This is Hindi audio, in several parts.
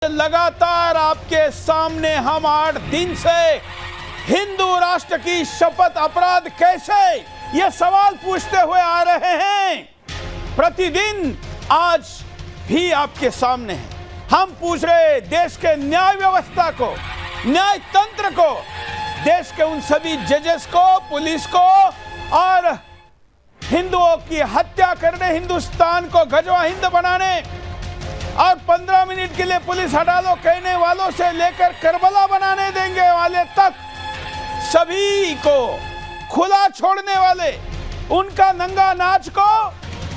लगातार आपके सामने हम 8 दिन से हिंदू राष्ट्र की शपथ अपराध कैसे, ये सवाल पूछते हुए आ रहे हैं। प्रतिदिन आज भी आपके सामने है। हम पूछ रहे देश के न्याय व्यवस्था को, न्याय तंत्र को, देश के उन सभी जजेस को, पुलिस को और हिंदुओं की हत्या करने, हिंदुस्तान को गजवा हिंद बनाने और 15 मिनट के लिए पुलिस हटा दो कहने वालों से लेकर करबला बनाने देंगे वाले तक सभी को खुला छोड़ने वाले, उनका नंगा नाच को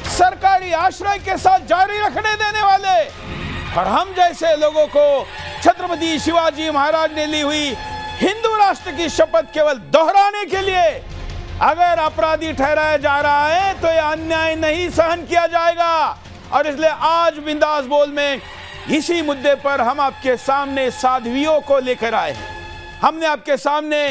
सरकारी आश्रय के साथ जारी रखने देने वाले और हम जैसे लोगों को छत्रपति शिवाजी महाराज ने ली हुई हिंदू राष्ट्र की शपथ केवल दोहराने के लिए अगर अपराधी ठहराया जा रहा है तो यह अन्याय नहीं सहन किया जाएगा। और इसलिए आज बिंदास बोल में इसी मुद्दे पर हम आपके सामने साध्वियों को लेकर आए हैं। हमने आपके सामने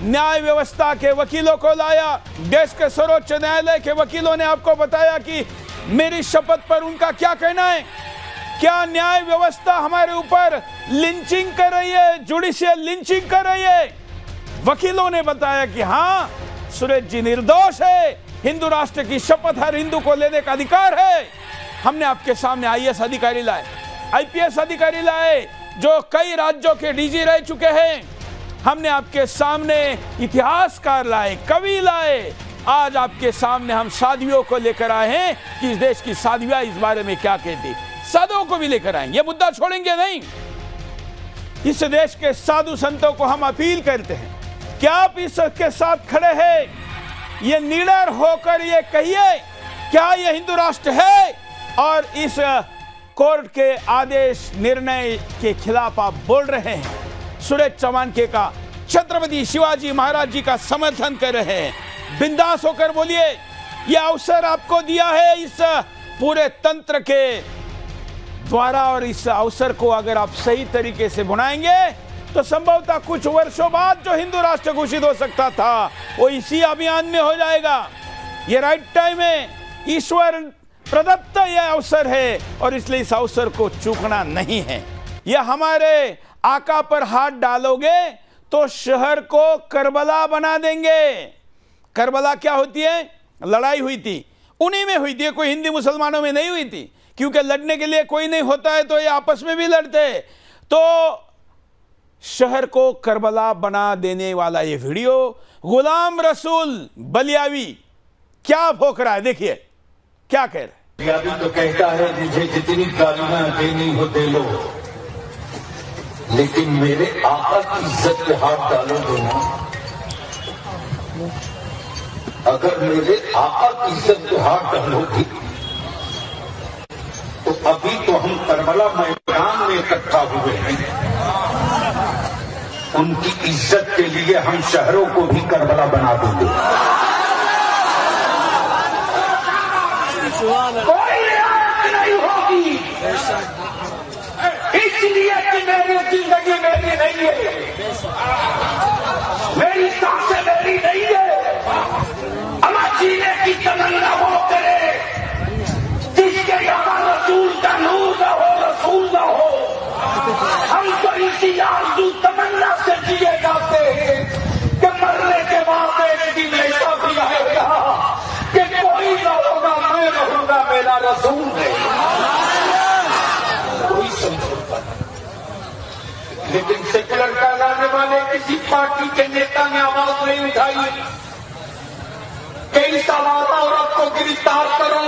न्याय व्यवस्था के वकीलों को लाया। देश के सर्वोच्च न्यायालय के वकीलों ने आपको बताया कि मेरी शपथ पर उनका क्या कहना है। क्या न्याय व्यवस्था हमारे ऊपर लिंचिंग कर रही है, जुडिशियल लिंचिंग कर रही है? वकीलों ने बताया कि हाँ, सुरेश जी निर्दोष है, हिंदू राष्ट्र की शपथ हर हिंदू को लेने का अधिकार है। हमने आपके सामने आईएएस अधिकारी लाए, आईपीएस अधिकारी लाए जो कई राज्यों के डीजी रह चुके हैं। हमने आपके सामने इतिहासकार लाए, कवि लाए। आज आपके सामने हम साध्वियों को लेकर आए हैं कि इस देश की साध्वियां इस बारे में क्या कहती। साधुओं को भी लेकर आएंगे, ये मुद्दा छोड़ेंगे नहीं। इस देश के साधु संतों को हम अपील करते हैं कि आप इसके साथ खड़े हैं, ये निडर होकर ये कहिए क्या ये हिंदू राष्ट्र है और इस कोर्ट के आदेश निर्णय के खिलाफ आप बोल रहे हैं। सुरेश चौहान के का छत्रपति शिवाजी महाराज जी का समर्थन कर रहे हैं। बिंदास होकर बोलिए, यह अवसर आपको दिया है इस पूरे तंत्र के द्वारा और इस अवसर को अगर आप सही तरीके से बुनाएंगे तो संभवतः कुछ वर्षों बाद जो हिंदू राष्ट्र घोषित हो सकता था वो इसी अभियान में हो जाएगा। ये राइट टाइम है, ईश्वर प्रदत्त यह अवसर है और इसलिए इस अवसर को चूकना नहीं है। यह हमारे आका पर हाथ डालोगे तो शहर को करबला बना देंगे। करबला क्या होती है? लड़ाई हुई थी, उन्हीं में हुई थी, कोई हिंदी मुसलमानों में नहीं हुई थी, क्योंकि लड़ने के लिए कोई नहीं होता है तो ये आपस में भी लड़ते। तो शहर को करबला बना देने वाला ये वीडियो गुलाम रसूल बलियावी क्या भोंक रहा है, देखिए क्या कह रहे हैं। अभी तो कहता है मुझे जितनी गालियां देनी हो दे लो, लेकिन मेरे आका की इज्जत पे हाथ डालोगे ना, अगर मेरे आका की इज्जत पे हाथ डालोगी तो अभी तो हम करबला मैदान में इकट्ठा हुए हैं, उनकी इज्जत के लिए हम शहरों को भी करबला बना देंगे। कोई रियायत नहीं होगी, इसलिए कि मेरी जिंदगी मेरी नहीं है, मेरी सांसें मेरी नहीं है। हमें जीने की तमन्ना वो करे जिसके यहाँ रसूल का नूर न हो, रसूल न हो। हम तो इसी आरज़ू तमन्ना से जिए जाते हैं कि मरने के बाद एक दिन ऐसा भी आएगा कि कोई न होगा, मैं रहूंगा, मेरा रसूल है। कोई समझौता नहीं। लेकिन सेकुलर कहलाने वाले किसी पार्टी के नेता ने आवाज नहीं उठाई कि इस आवारा औरत को गिरफ्तार करो,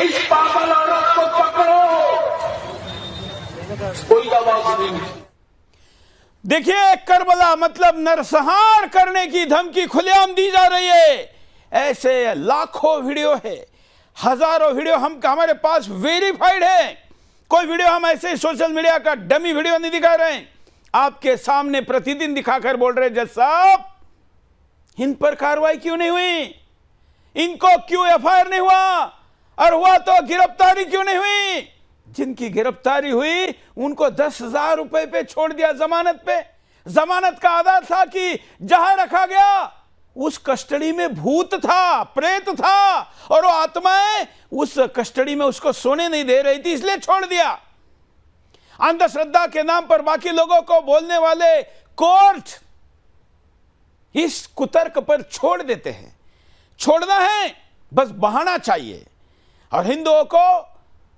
इस पागल औरत को पकड़ो, कोई आवाज नहीं। देखिए, करबला मतलब नरसंहार करने की धमकी खुलेआम दी जा रही है। ऐसे लाखों वीडियो है, हजारों वीडियो हम हमारे पास वेरीफाइड है। कोई वीडियो हम ऐसे सोशल मीडिया का डमी वीडियो नहीं दिखा रहे हैं, आपके सामने प्रतिदिन दिखाकर बोल रहे जज साहब इन पर कार्रवाई क्यों नहीं हुई, इनको क्यों एफआईआर नहीं हुआ, और हुआ तो गिरफ्तारी क्यों नहीं हुई। जिनकी गिरफ्तारी हुई उनको 10,000 रुपए पे छोड़ दिया जमानत पे। जमानत का आधार था कि जहां रखा गया उस कस्टडी में भूत था, प्रेत था और वो आत्माएं उस कस्टडी में उसको सोने नहीं दे रही थी, इसलिए छोड़ दिया। अंधश्रद्धा के नाम पर बाकी लोगों को बोलने वाले कोर्ट इस कुतर्क पर छोड़ देते हैं। छोड़ना है, बस बहाना चाहिए, और हिंदुओं को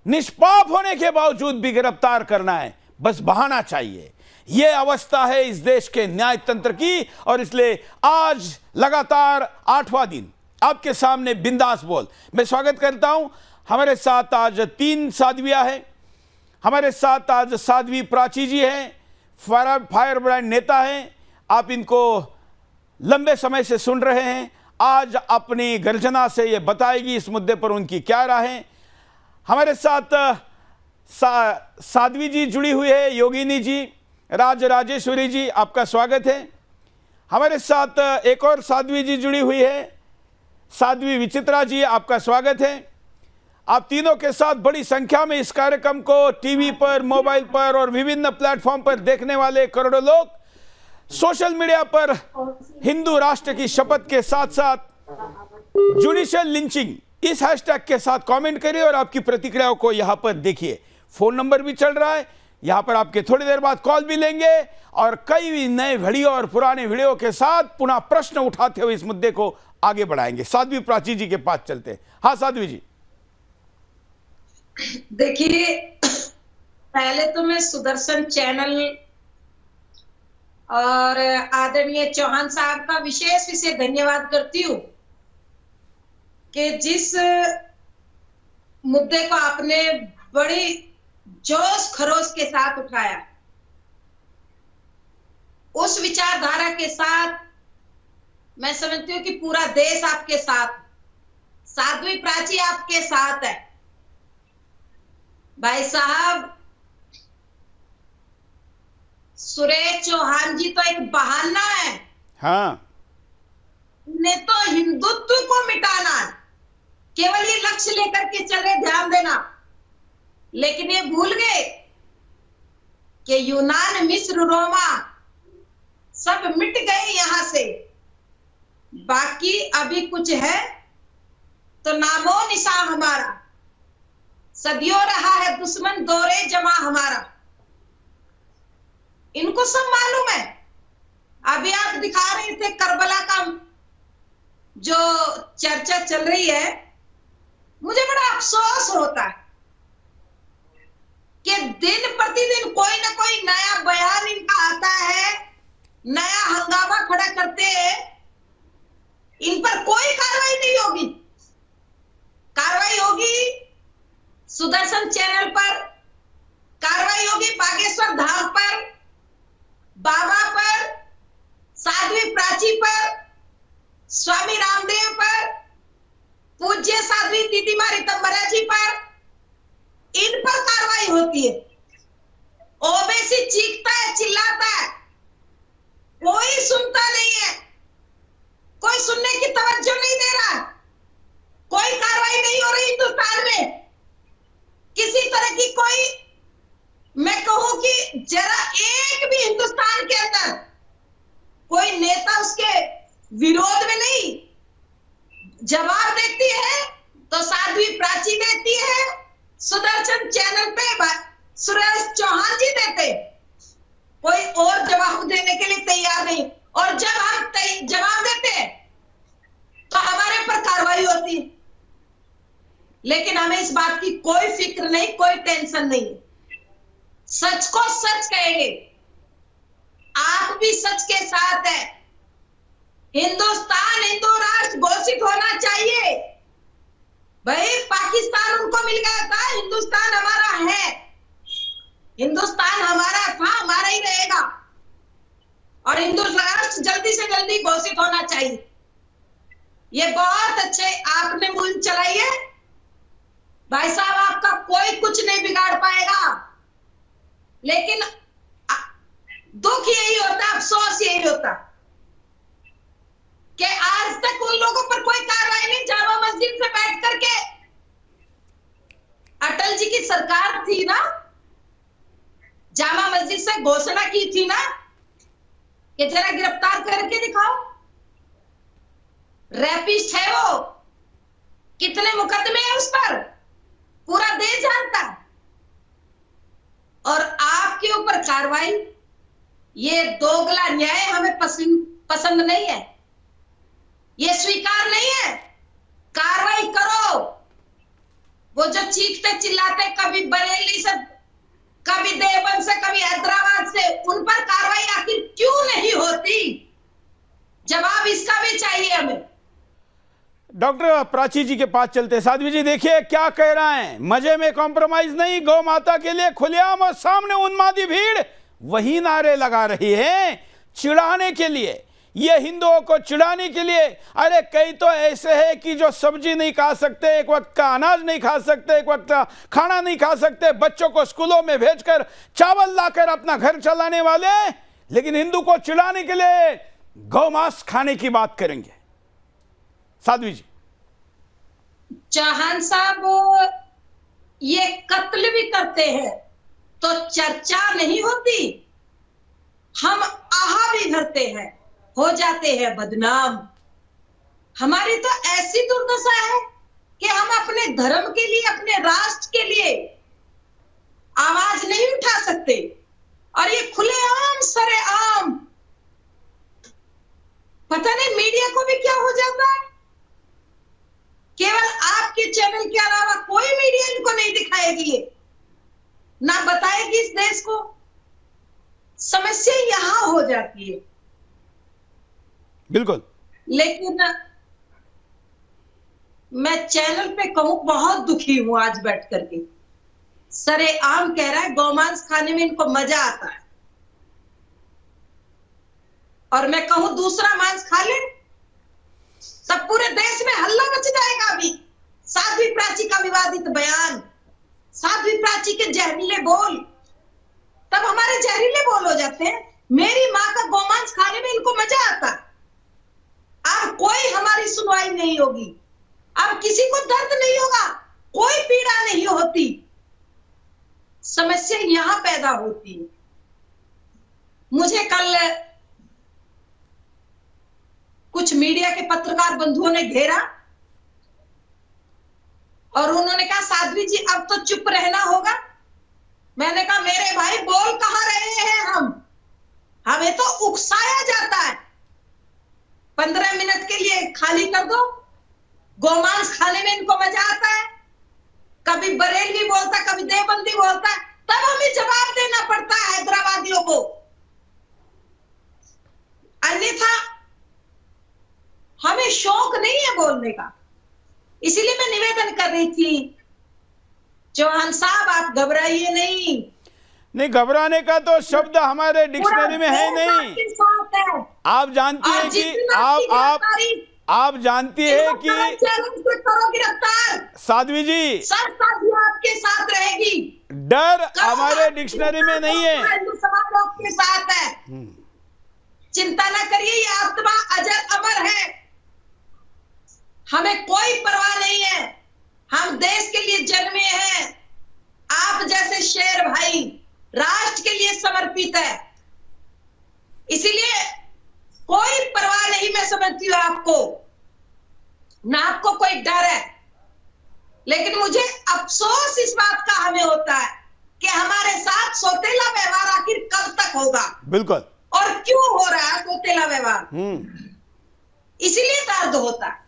निष्पाप होने के बावजूद भी गिरफ्तार करना है, बस बहाना चाहिए। यह अवस्था है इस देश के न्याय तंत्र की, और इसलिए आज लगातार 8वां दिन आपके सामने बिंदास बोल। मैं स्वागत करता हूं। हमारे साथ आज 3 साध्वियां हैं। हमारे साथ आज साध्वी प्राची जी हैं, फायर ब्रांड नेता हैं। आप इनको लंबे समय से सुन रहे हैं। आज अपनी गर्जना से ये बताएगी इस मुद्दे पर उनकी क्या राय है। हमारे साथ साध्वी जी जुड़ी हुई है, योगिनी जी, राजेश्वरी जी, आपका स्वागत है। हमारे साथ एक और साध्वी जी जुड़ी हुई है, साध्वी विचित्रा जी, आपका स्वागत है। आप तीनों के साथ बड़ी संख्या में इस कार्यक्रम को टीवी पर, मोबाइल पर और विभिन्न प्लेटफॉर्म पर देखने वाले करोड़ों लोग सोशल मीडिया पर हिंदू राष्ट्र की शपथ के साथ साथ जुडिशियल लिंचिंग इस हैशटैग के साथ कमेंट करिए और आपकी प्रतिक्रियाओं को यहां पर देखिए। फोन नंबर भी चल रहा है, यहां पर आपके थोड़ी देर बाद कॉल भी लेंगे और कई नए वीडियो और पुराने वीडियो के साथ पुनः प्रश्न उठाते हुए इस मुद्दे को आगे बढ़ाएंगे। साध्वी प्राची जी के पास चलते हैं। हाँ साध्वी जी। देखिए, पहले तो मैं सुदर्शन चैनल और आदरणीय चौहान साहब का विशेष धन्यवाद करती हूँ कि जिस मुद्दे को आपने बड़ी जोश खरोश के साथ उठाया, उस विचारधारा के साथ मैं समझती हूँ कि पूरा देश आपके साथ, साध्वी प्राची आपके साथ है। भाई साहब, सुरेश चौहान जी तो एक बहाना है। हाँ, ने तो हिंदुत्व को मिटाना है, केवल ये लक्ष्य लेकर के चले, ध्यान देना। लेकिन ये भूल गए कि यूनान, मिस्र, रोमा सब मिट गए यहां से। बाकी अभी कुछ है तो नामो निशान हमारा, सदियों रहा है दुश्मन दौरे जमा हमारा। इनको सब मालूम है। अभी आप दिखा रहे थे करबला का जो चर्चा चल रही है, मुझे बड़ा अफसोस होता है कि दिन प्रतिदिन कोई ना कोई नया बयान इनका आता है, नया हंगामा खड़ा करते हैं। इन पर कोई कार्रवाई नहीं होगी। कार्रवाई होगी सुदर्शन चैनल पर, कार्रवाई होगी बागेश्वर धाम पर, बाबा पर, साध्वी प्राची पर, स्वामी रामदेव पर, पूज्य साध्वी दीदीमा ऋतंबरा जी पर, इन पर कार्रवाई होती है। ओबीसी चीखता है, चिल्लाता है, कोई सुनता नहीं है, कोई सुनने की तवज्जो नहीं दे रहा, कोई कार्रवाई नहीं हो रही हिंदुस्तान में। किसी तरह की कोई, मैं कहूं कि जरा एक भी हिंदुस्तान के अंदर कोई नेता उसके विरोध में नहीं। जवाब देती है तो साध्वी प्राची देती है, सुदर्शन चैनल पे सुरेश चौहान जी देते, कोई और जवाब देने के लिए तैयार नहीं। और जब हम जवाब देते हैं तो हमारे पर कार्रवाई होती है। लेकिन हमें इस बात की कोई फिक्र नहीं, कोई टेंशन नहीं। सच को सच कहेंगे, आप भी सच के साथ है। हिंदुस्तान हिंदू राष्ट्र घोषित होना चाहिए। भाई पाकिस्तान उनको मिल गया था, हिंदुस्तान हमारा है, हिंदुस्तान हमारा था, हमारा ही रहेगा। और हिंदू राष्ट्र जल्दी से जल्दी घोषित होना चाहिए। ये बहुत अच्छे आपने मुहिम चलाई है भाई साहब, आपका कोई कुछ नहीं बिगाड़ पाएगा। लेकिन दुख यही होता, अफसोस यही होता कि आज तक उन लोगों पर कोई कार्रवाई नहीं। जामा मस्जिद से बैठ करके अटल जी की सरकार थी ना, जामा मस्जिद से घोषणा की थी ना कि जरा गिरफ्तार करके दिखाओ। रैपिस्ट है वो, कितने मुकदमे हैं उस पर, पूरा देश जानता है। और कार्रवाई, ये दोगला न्याय हमें पसंद नहीं है, ये स्वीकार नहीं है। कार्रवाई करो। वो जो चीखते चिल्लाते कभी बरेली से, कभी देवबंद से, कभी हैदराबाद से, उन पर कार्रवाई आखिर क्यों नहीं होती? जवाब इसका भी चाहिए हमें। डॉक्टर प्राची जी के पास चलते। साध्वी जी देखिए क्या कह रहा है, मजे में कॉम्प्रोमाइज नहीं, गौ माता के लिए खुलेआम और सामने उन्मादी भीड़ वही नारे लगा रही है चिढ़ाने के लिए, ये हिंदुओं को चिढ़ाने के लिए। अरे कई तो ऐसे है कि जो सब्जी नहीं खा सकते, एक वक्त का अनाज नहीं खा सकते, एक वक्त का खाना नहीं खा सकते, बच्चों को स्कूलों में भेजकर चावल लाकर अपना घर चलाने वाले, लेकिन हिंदू को चिढ़ाने के लिए गौमांस खाने की बात करेंगे। साध्वी जी। चौहान साहब, ये कत्ल भी करते हैं तो चर्चा नहीं होती, हम आहा भी भरते हैं, हो जाते हैं बदनाम। हमारी तो ऐसी दुर्दशा है कि हम अपने धर्म के लिए, अपने राष्ट्र के लिए आवाज नहीं उठा सकते, और ये खुलेआम सरेआम, पता नहीं मीडिया को भी क्या हो जाता है। केवल आपके चैनल के अलावा कोई मीडिया इनको नहीं दिखाएगी, ये ना बताएगी इस देश को। समस्या यहां हो जाती है। बिल्कुल। लेकिन मैं चैनल पे कहूं, बहुत दुखी हूं आज बैठ करके। सरेआम कह रहा है गौमांस खाने में इनको मजा आता है, और मैं कहूं दूसरा मांस खा ले तब पूरे देश में हल्ला मच जाएगा। अभी साध्वी प्राची का विवादित बयान, साध्वी प्राची के जहरीले बोल, तब हमारे जहरीले बोल हो जाते हैं। मेरी माँ का गौमांस खाने में इनको मजा आता। अब कोई हमारी सुनवाई नहीं होगी, अब किसी को दर्द नहीं होगा, कोई पीड़ा नहीं होती। समस्या यहां पैदा होती है। मुझे कल कुछ मीडिया के पत्रकार बंधुओं ने घेरा और उन्होंने कहा साध्वी जी अब तो चुप रहना होगा। मैंने कहा मेरे भाई बोल कहां रहे हैं हम, हमें तो उकसाया जाता है। 15 मिनट के लिए खाली कर दो। गौमांस खाने में इनको मजा आता है, कभी बरेलवी बोलता, कभी देवबंदी बोलता है, तब हमें जवाब देना पड़ता है हैदराबादियों को। अन्यथा हमें शौक नहीं है बोलने का। इसीलिए मैं निवेदन कर रही थी, चौहान साहब आप घबराइए नहीं। नहीं, घबराने का तो शब्द हमारे डिक्शनरी में है नहीं। आप जानती हैं कि आप जानती है कि करो गिरफ्तार। साध्वी जी, सब साथी आपके साथ रहेगी, डर हमारे डिक्शनरी में नहीं है। समाज आपके साथ है, चिंता ना करिए, ये आत्मा अजर अमर है। हमें कोई परवाह नहीं है, हम देश के लिए जन्मे हैं। आप जैसे शेर भाई राष्ट्र के लिए समर्पित है, इसीलिए कोई परवाह नहीं। मैं समझती हूं आपको, ना आपको कोई डर है, लेकिन मुझे अफसोस इस बात का हमें होता है कि हमारे साथ सौतेला व्यवहार आखिर कब तक होगा। बिल्कुल। और क्यों हो रहा है सौतेला व्यवहार, इसीलिए दर्द होता है।